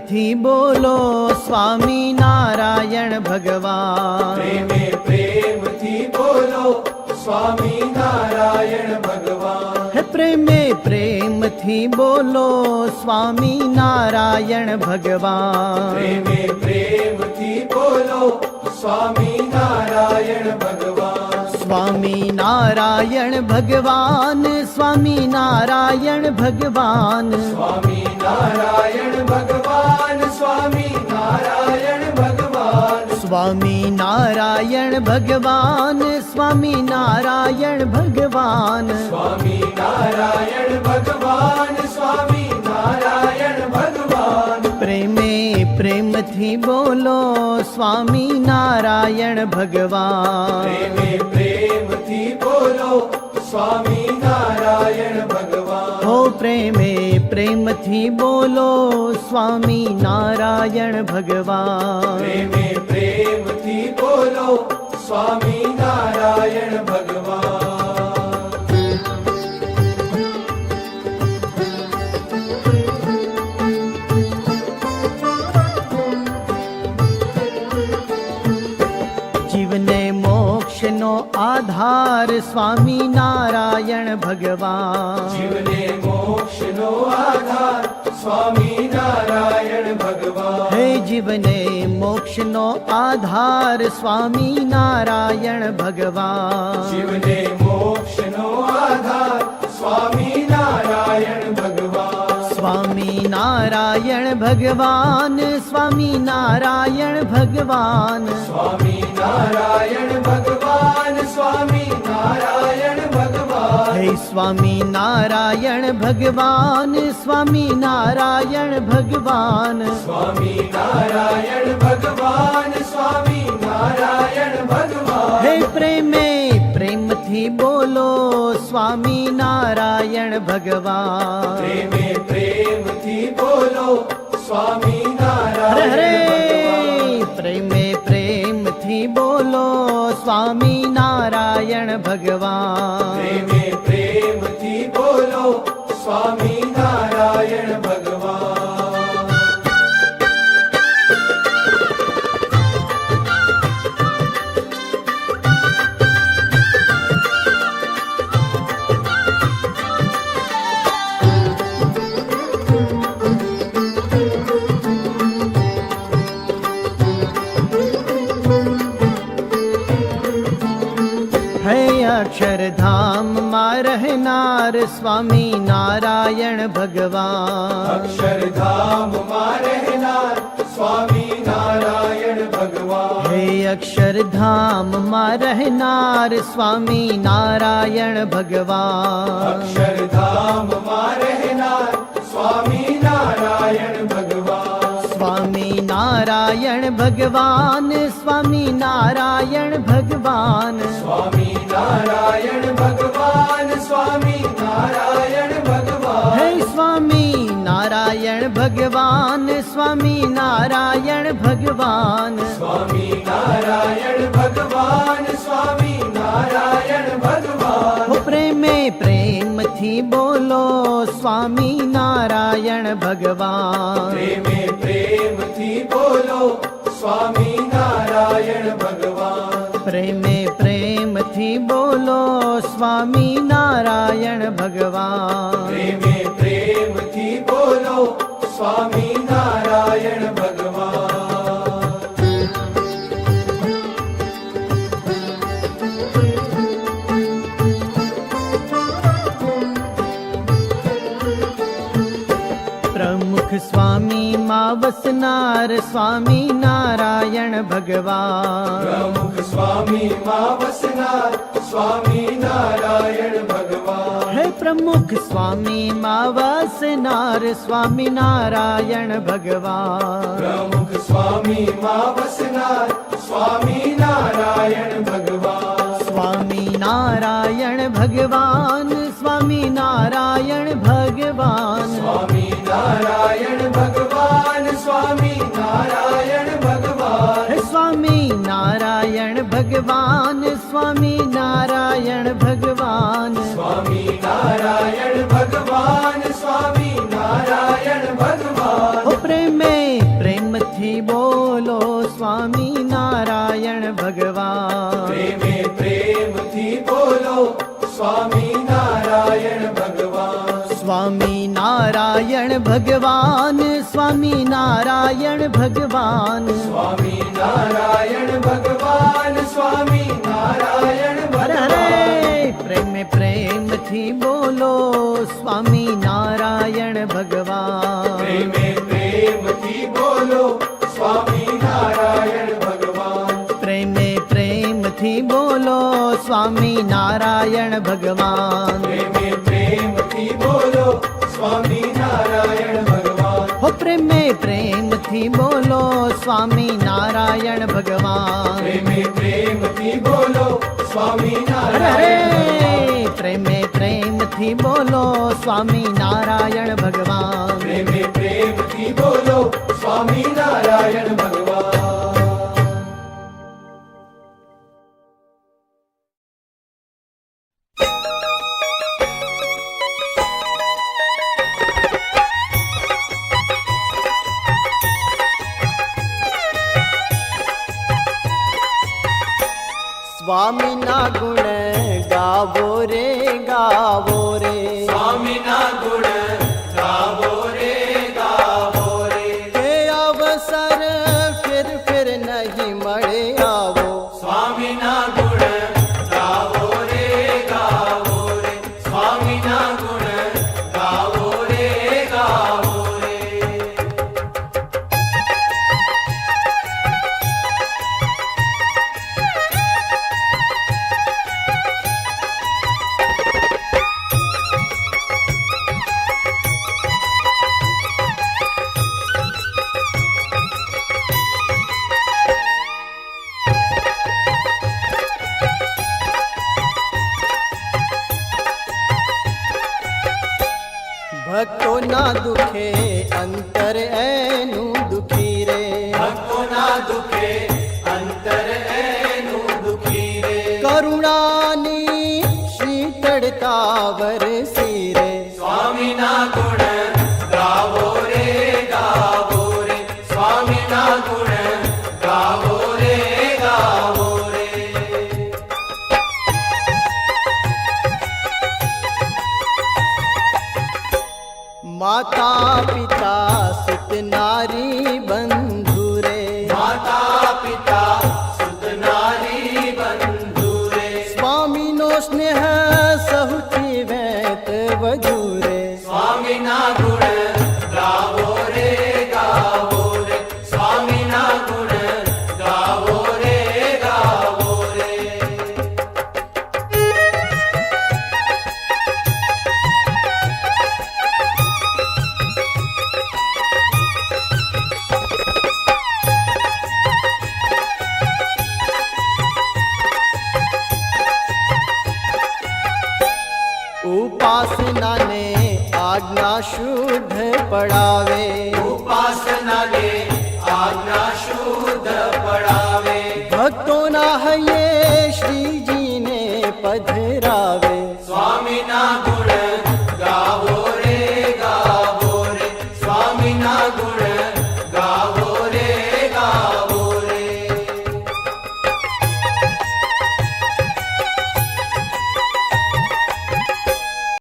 થી બોલો સ્વામી નારાયણ ભગવાન. પ્રેમથી બોલો સ્વામી નારાયણ ભગવાન. હે પ્રેમથી બોલો સ્વામી નારાયણ ભગવાન. પ્રેમથી બોલો સ્વામી નારાયણ ભગવાન. સ્વામી નારાયણ ભગવાન. સ્વામી નારાયણ ભગવાન. સ્વામી નારાયણ ભગવાન. સ્વામી નારાયણ ભગવાન. સ્વામી નારાયણ ભગવાન. સ્વામી નારાયણ ભગવાન. સ્વામી નારાયણ ભગવાન. સ્વામી નારાયણ ભગવાન. પ્રેમથી બોલો સ્વામી નારાયણ ભગવાન. પ્રેમથી બોલો સ્વામી નારાયણ ભગવાન. હો પ્રેમથી બોલો સ્વામી નારાયણ ભગવાન. પ્રેમથી બોલો સ્વામી નારાયણ ભગવાન. જીવને મોક્ષનો આધાર સ્વામી નારાયણ ભગવાન. જીવને મોક્ષનો આધાર સ્વામી નારાયણ ભગવાન. હે જીવને મોક્ષનો આધાર સ્વામી નારાયણ ભગવાન. જીવને મોક્ષનો આધાર સ્વામી નારાયણ ભગવાન. સ્વામી નારાયણ ભગવાન. સ્વામી નારાયણ ભગવાન. સ્વામી નારાયણ ભગવાન. સ્વામી નારાયણ ભગવાન. હે સ્વામી નારાયણ ભગવાન. સ્વામી નારાયણ ભગવાન. સ્વામી નારાયણ ભગવાન. સ્વામી નારાયણ ભગવાન. હે પ્રેમથી બોલો સ્વામી નારાયણ ભગવાન. પ્રેમથી બોલો સ્વામી હરે નારાયણ હરે ભગવાન. પ્રેમથી બોલો સ્વામી નારાયણ ભગવાન. પ્રેમથી બોલો સ્વામી નારાયણ ભગવાન. હે અક્ષરધામમાં રહેનાર સ્વામી નારાયણ ભગવાન. અક્ષરધામમાં રહેનાર સ્વામી નારાયણ ભગવાન. હે અક્ષરધામમાં રહેનાર સ્વામી નારાયણ ભગવાન. અક્ષરધામમાં રહેનાર સ્વામી નારાયણ ભગવાન. સ્વામી નારાયણ ભગવાન. સ્વામી નારાયણ ભગવાન. સ્વામી નારાયણ ભગવાન. સ્વામી નારાયણ ભગવાન. હે સ્વામી નારાયણ ભગવાન. સ્વામી નારાયણ ભગવાન. સ્વામી નારાયણ ભગવાન. સ્વામી નારાયણ ભગવાન. હો પ્રેમથી બોલો સ્વામી નારાયણ ભગવાન. પ્રેમથી બોલો સ્વામી નારાયણ ભગવાન. પ્રેમથી બોલો સ્વામી નારાયણ ભગવાન. પ્રેમથી બોલો સ્વામી નારાયણ ભગવાન. પ્રમુખ સ્વામી માં વસનાર સ્વામી નારાયણ ભગવાન. પ્રમુખ સ્વામી માં વસનાર સ્વામી નારાયણ ભગવાન. હે પ્રમુખ સ્વામી માં વસનાર સ્વામી નારાયણ ભગવાન. પ્રમુખ સ્વામી માં વસનાર સ્વામી નારાયણ ભગવાન. સ્વામી નારાયણ ભગવાન. સ્વામી નારાયણ ભગવાન. સ્વામી નારાયણ ભગવાન. સ્વામી નારાયણ ભગવાન. હે સ્વામી નારાયણ ભગવાન. સ્વામી નારાયણ ભગવાન. સ્વામી નારાયણ ભગવાન. સ્વામી નારાયણ ભગવાન. હો પ્રેમે પ્રેમથી બોલો સ્વામી નારાયણ ભગવાન સ્વામી નારાયણ ભગવાન સ્વામી નારાયણ ભગવાન સ્વામી નારાયણ ભગવાન સ્વામી નારાયણ હરે ભગવાન હરે પ્રેમે પ્રેમથી બોલો સ્વામી નારાયણ ભગવાન પ્રેમે પ્રેમથી બોલો સ્વામી નારાયણ ભગવાન પ્રેમે પ્રેમથી બોલો સ્વામી નારાયણ ભગવાન પ્રેમે પ્રેમથી બોલો સ્વામી નારાયણ ભગવાન હો પ્રેમે પ્રેમથી બોલો સ્વામી નારાયણ ભગવાન પ્રેમે પ્રેમથી બોલો સ્વામી હરે નારાયણ ભગવાન હરે પ્રેમે પ્રેમથી બોલો સ્વામી નારાયણ ભગવાન પ્રેમે પ્રેમથી બોલો સ્વામી નારાયણ ભગવાન સ્વામીના ગુણ ગાવો રે ગાવો રે સ્વામીના ગુણ ગાવો રે ગાવો રે કે અવસર ફિર નહીં મળે આવો સ્વામીના ગુણ ગાવો રે ગાવો રે સ્વામીના ગુણ ગાવો રે ગાવો રે ભક્તોના દુખે અંતર એનું દુખી રે ભક્તોના દુખે અંતર એનું દુખી રે કરુણાની શીતળતા વરસી રે સ્વામીના ગુણ ગાવો રે ગાવો રે સ્વામીના ગુણ ગાવો રે ગાવો રે માતા પિતા સુત નારી બંધુ રે માતા પિતા સુત નારી બંધુ રે સ્વામીનો સ્નેહ સહુથી વેત વધુ રે સ્વામીના ગુણ ગાવો રે ગાવો રે સ્વામીના ગુણ ગાવો રે ગાવો રે ઉપાસનાને આજ્ઞા શુદ્ધ પડાવે ઉપાસનાને આજ્ઞા શુદ્ધ પડાવે ભક્તોના હૈયે શ્રીજીને પધરાવે